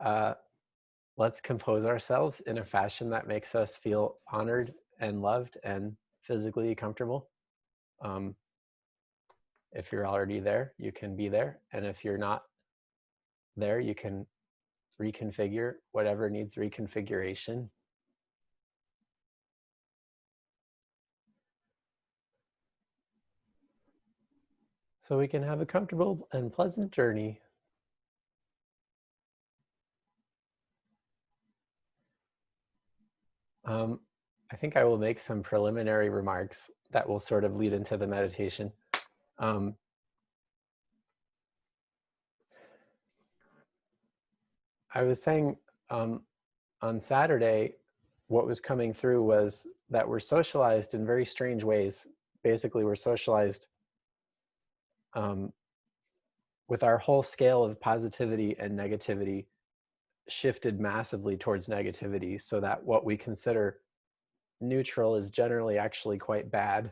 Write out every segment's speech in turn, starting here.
uh, let's compose ourselves in a fashion that makes us feel honored and loved and physically comfortable. Um, if you're already there, you can be there. And if you're not there, you can reconfigure whatever needs reconfiguration. So we can have a comfortable and pleasant journey. I think I will make some preliminary remarks that will sort of lead into the meditation. Um, I was saying on Saturday, what was coming through was that we're socialized in very strange ways. Basically, we're socialized um, with our whole scale of positivity and negativity shifted massively towards negativity, so that what we consider neutral is generally actually quite bad.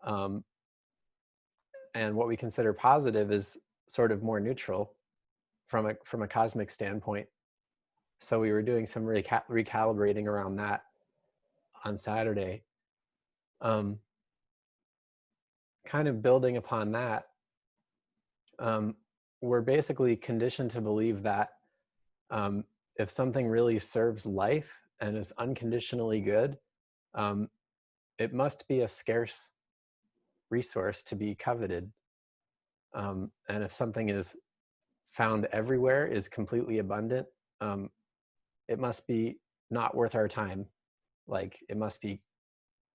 Um, and what we consider positive is sort of more neutral from a cosmic standpoint. So we were doing some recalibrating around that on Saturday. Um, kind of building upon that, we're basically conditioned to believe that um, if something really serves life and is unconditionally good, um, it must be a scarce resource to be coveted. And if something is found everywhere, is completely abundant, um, it must be not worth our time. Like it must be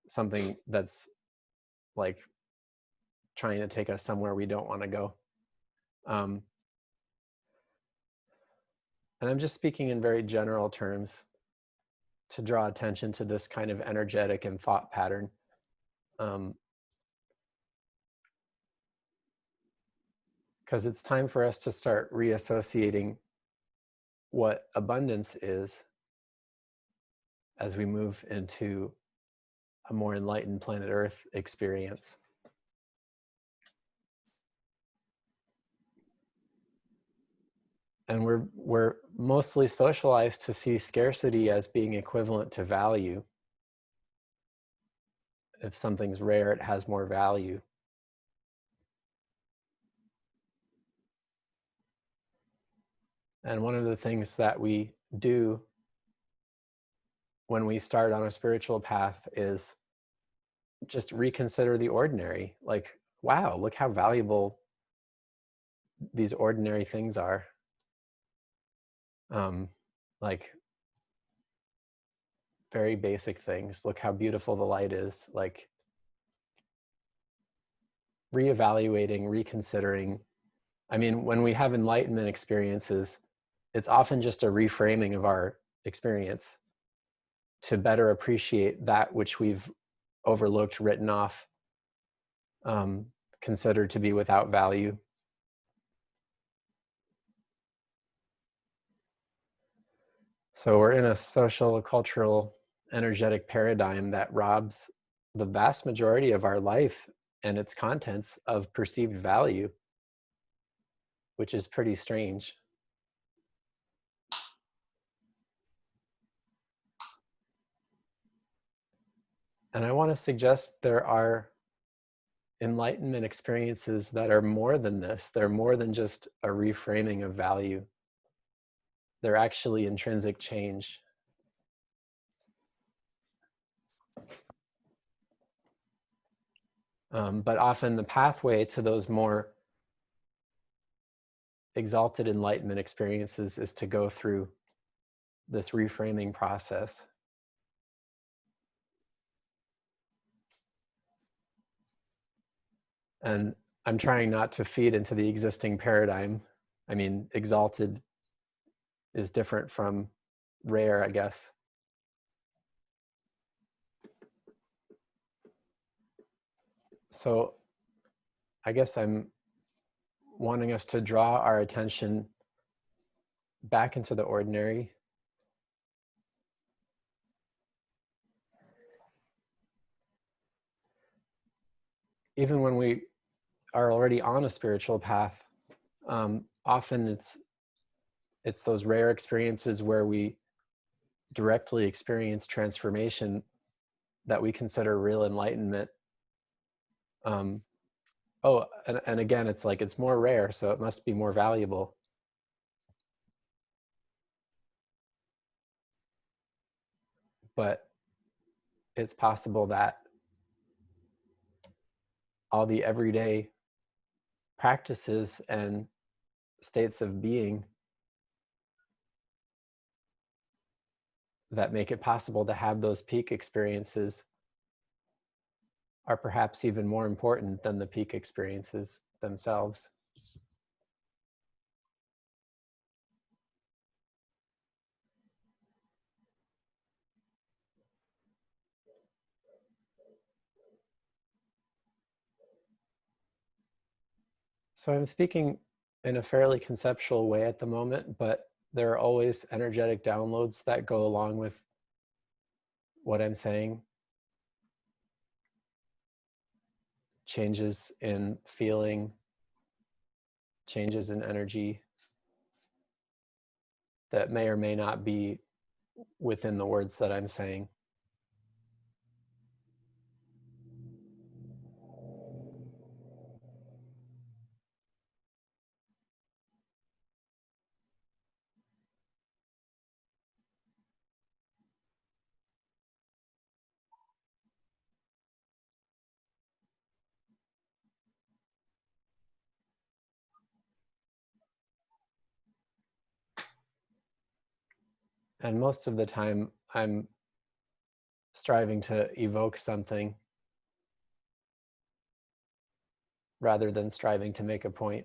something that's like trying to take us somewhere we don't want to go. Um, and I'm just speaking in very general terms to draw attention to this kind of energetic and thought pattern. Because it's time for us to start reassociating what abundance is as we move into a more enlightened planet Earth experience. And we're mostly socialized to see scarcity as being equivalent to value. If something's rare, it has more value. And one of the things that we do when we start on a spiritual path is just reconsider the ordinary. Like, wow, look how valuable these ordinary things are. Like very basic things. Look how beautiful the light is. Like reevaluating, reconsidering. I mean, when we have enlightenment experiences, it's often just a reframing of our experience to better appreciate that which we've overlooked, written off, considered to be without value. So we're in a social, cultural, energetic paradigm that robs the vast majority of our life and its contents of perceived value, which is pretty strange. And I want to suggest there are enlightenment experiences that are more than this. They're more than just a reframing of value. They're actually intrinsic change. But often the pathway to those more exalted enlightenment experiences is to go through this reframing process. And I'm trying not to feed into the existing paradigm. I mean, exalted is different from rare, I guess. So I guess I'm wanting us to draw our attention back into the ordinary. Even when we are already on a spiritual path, often it's it's those rare experiences where we directly experience transformation that we consider real enlightenment. um, oh, and again, it's like it's more rare, so it must be more valuable. But it's possible that all the everyday practices and states of being that make it possible to have those peak experiences are perhaps even more important than the peak experiences themselves. So I'm speaking in a fairly conceptual way at the moment, but there are always energetic downloads that go along with what I'm saying. Changes in feeling, changes in energy that may or may not be within the words that I'm saying. And most of the time, I'm striving to evoke something rather than striving to make a point.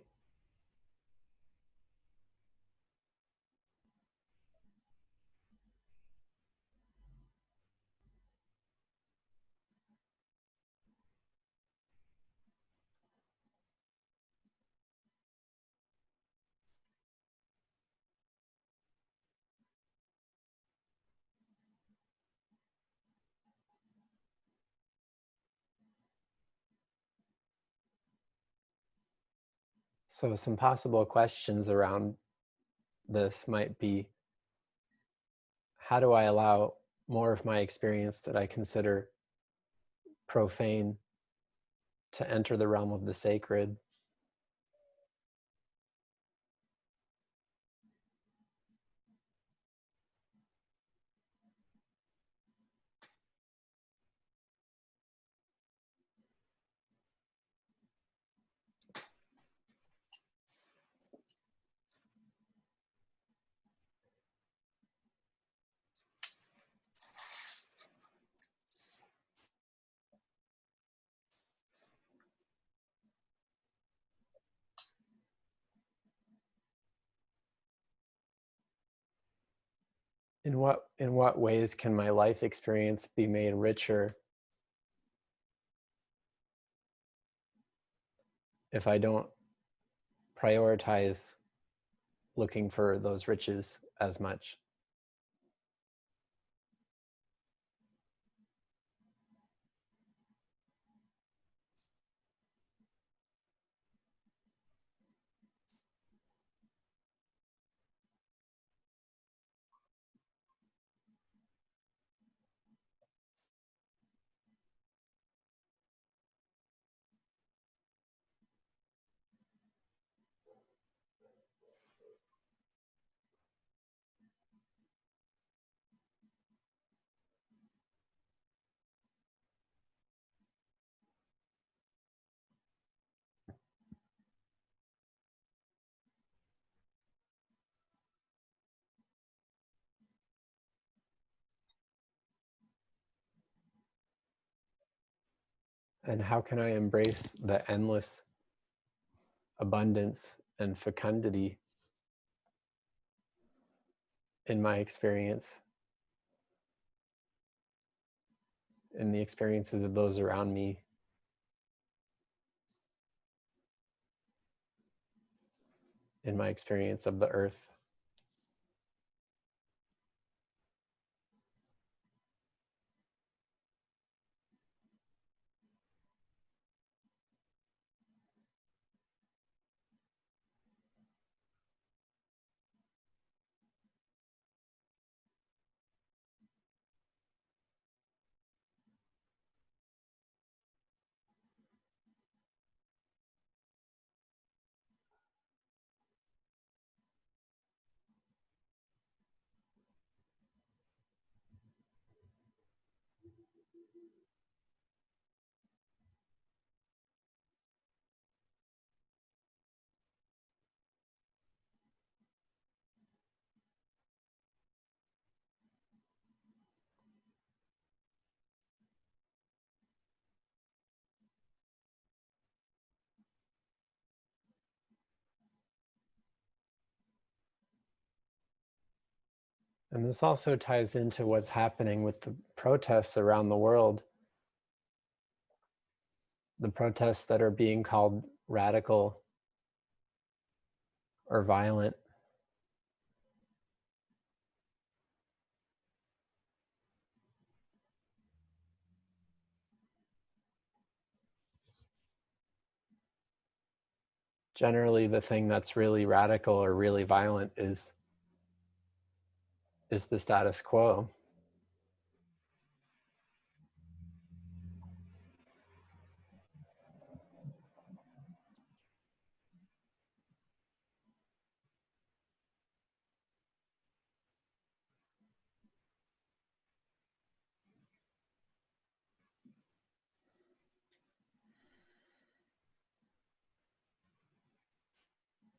So some possible questions around this might be, how do I allow more of my experience that I consider profane to enter the realm of the sacred? In what ways can my life experience be made richer if I don't prioritize looking for those riches as much? And how can I embrace the endless abundance and fecundity in my experience, in the experiences of those around me, in my experience of the earth? And this also ties into what's happening with the protests around the world, the protests that are being called radical or violent. Generally, the thing that's really radical or really violent is the status quo.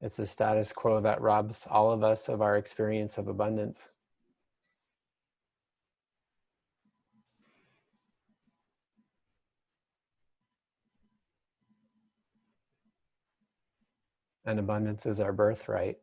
It's a status quo that robs all of us of our experience of abundance. And abundance is our birthright.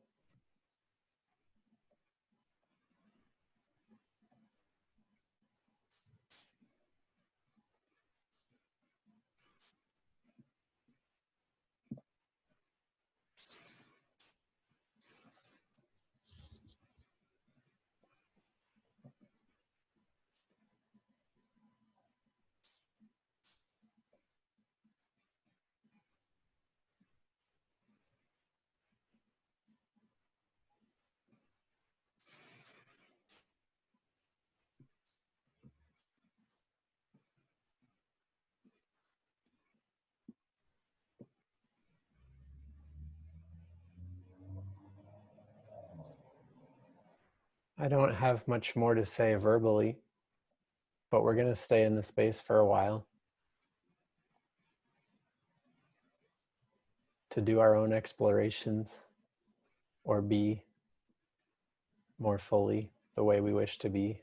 I don't have much more to say verbally, but we're going to stay in the space for a while to do our own explorations or be more fully the way we wish to be.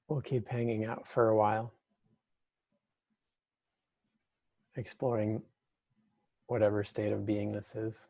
We'll keep hanging out for a while, exploring whatever state of being this is.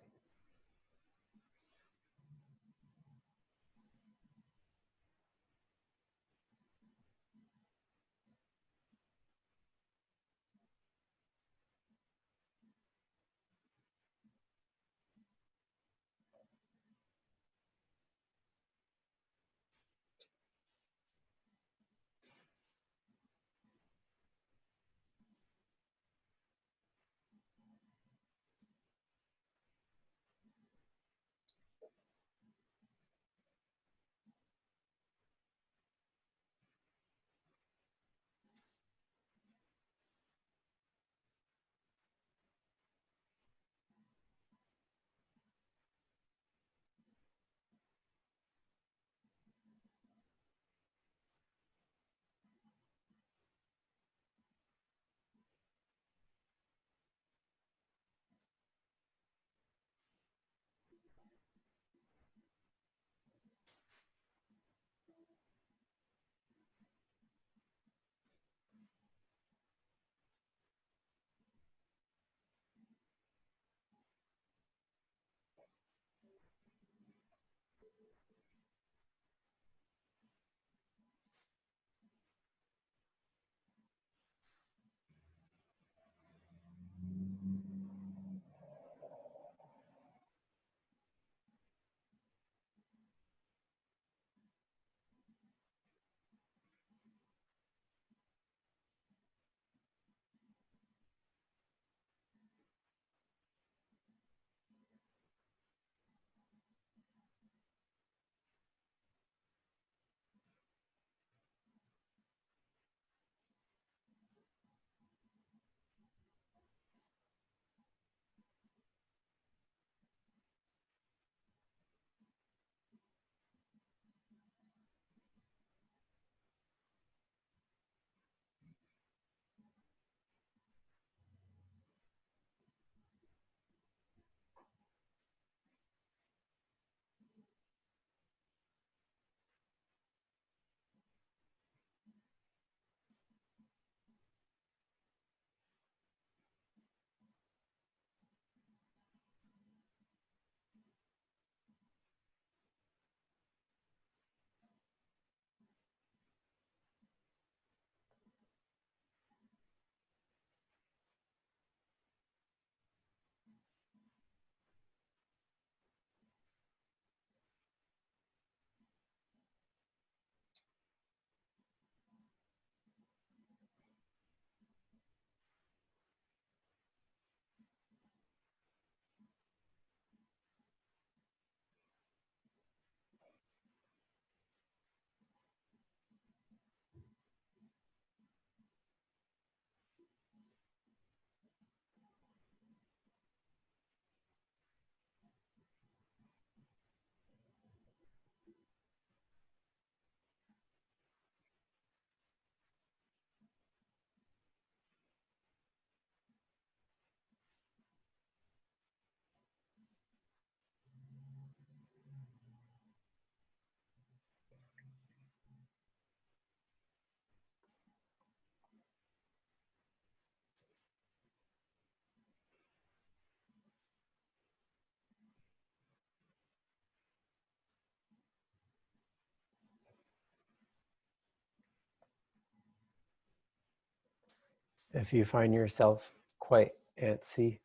If you find yourself quite antsy,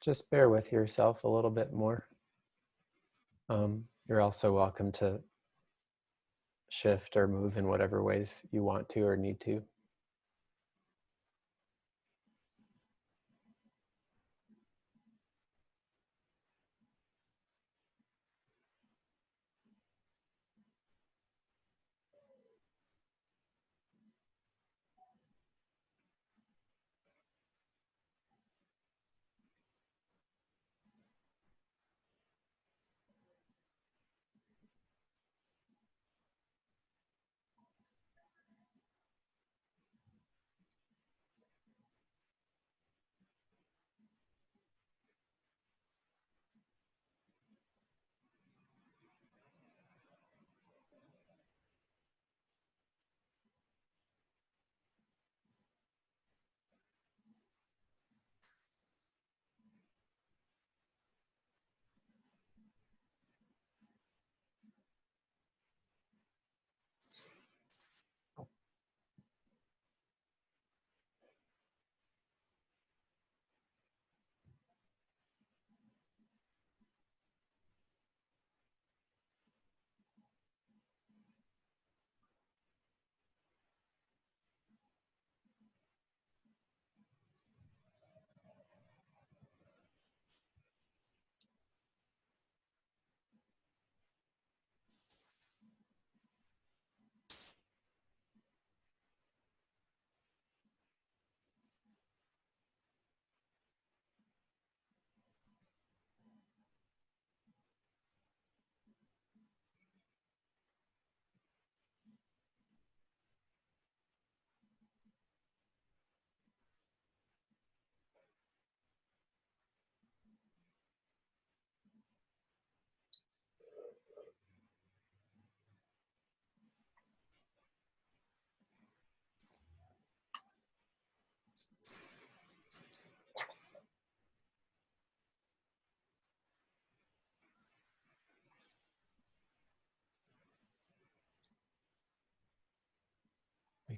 just bear with yourself a little bit more. You're also welcome to shift or move in whatever ways you want to or need to.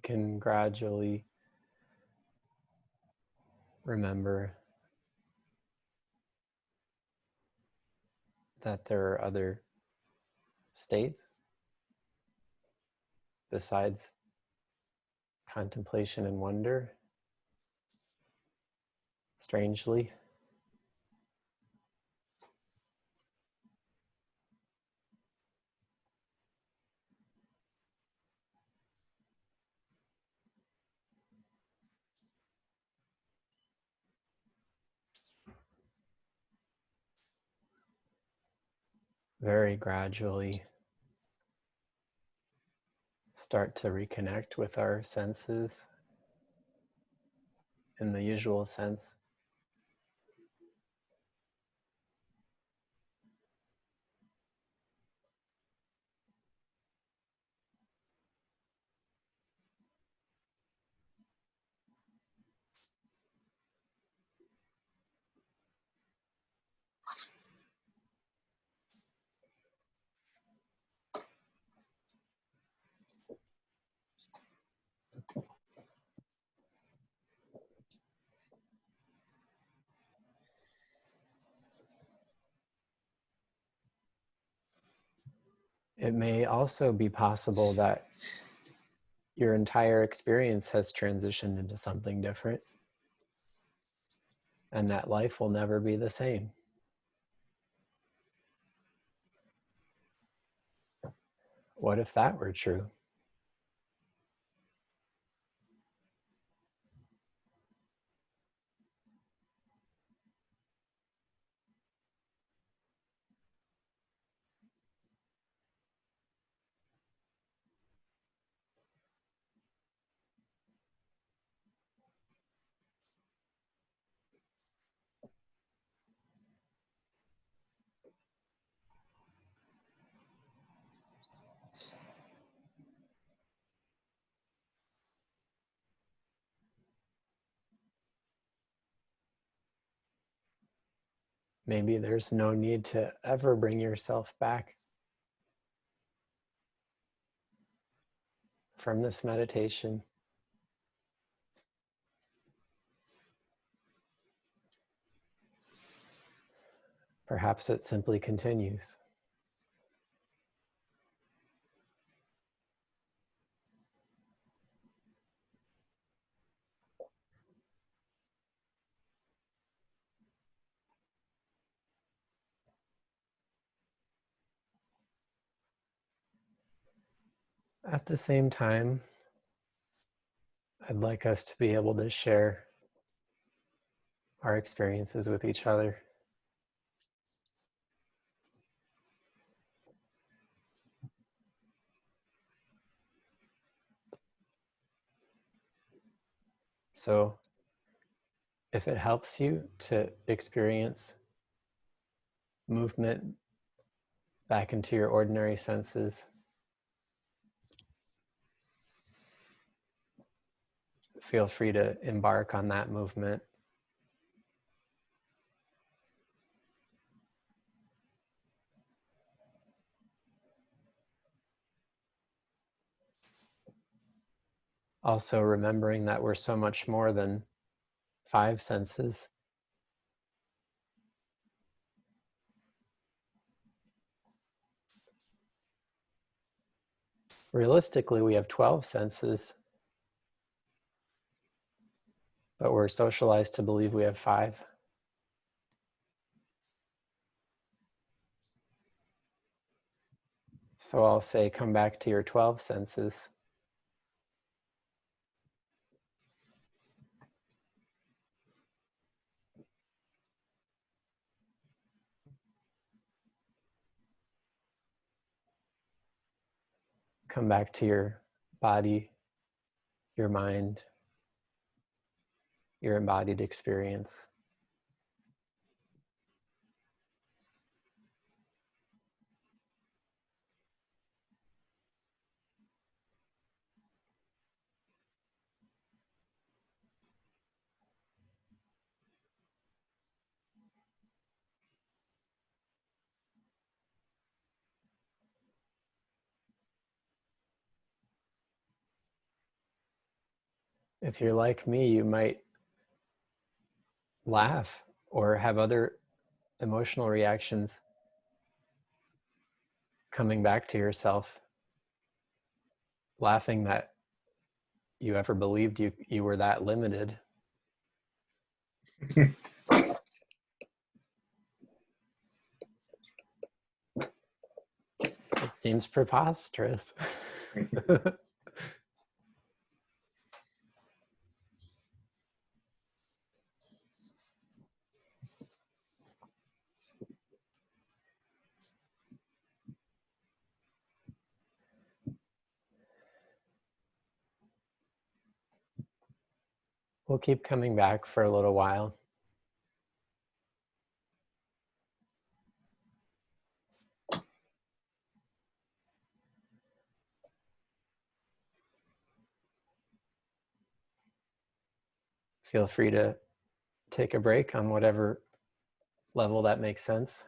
can gradually remember that there are other states besides contemplation and wonder, strangely. Very gradually start to reconnect with our senses in the usual sense. It may also be possible that your entire experience has transitioned into something different and that life will never be the same. What if that were true? Maybe there's no need to ever bring yourself back from this meditation. Perhaps it simply continues. At the same time, I'd like us to be able to share our experiences with each other. So if it helps you to experience movement back into your ordinary senses, feel free to embark on that movement. Also remembering that we're so much more than 5 senses. Realistically, we have 12 senses, but we're socialized to believe we have 5. So I'll say, come back to your 12 senses. Come back to your body, your mind, your embodied experience. If you're like me, you might laugh or have other emotional reactions coming back to yourself, laughing that you ever believed you were that limited. It seems preposterous. We'll keep coming back for a little while. Feel free to take a break on whatever level that makes sense.